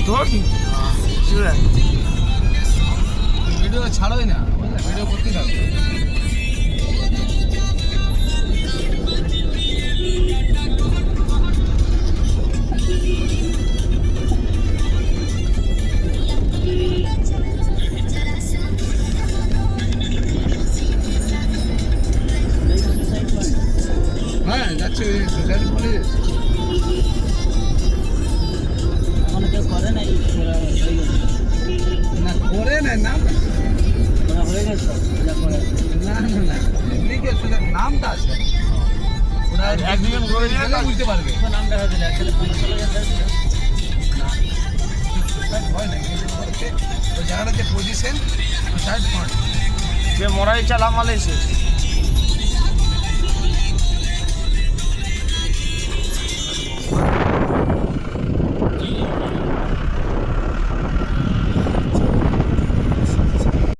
তোর ভিডিও ছাড়োই না, বুঝলে, ভিডিও করতেই থাকবে। হ্যাঁ যাচ্ছে, সোশ্যাল পয়েন্টে যাচ্ছে। এখন কেউ করে নাই, ওরা হয়ে গেছে, না করে না, নাম ওরা হয়ে গেছে ওরা করে। না না না, এমনিকে শুধু নামটা আছে, ওরা একজন করে দিলে গেলে বুঝতে পারবে। এখন নাম দেখা দিলে একসাথে 15 জন দেখছিল। হয় না, কিন্তু হচ্ছে ওই জায়গাটা যে পজিশন সাইড পয়েন্ট। যে মরাই চালা মালেছে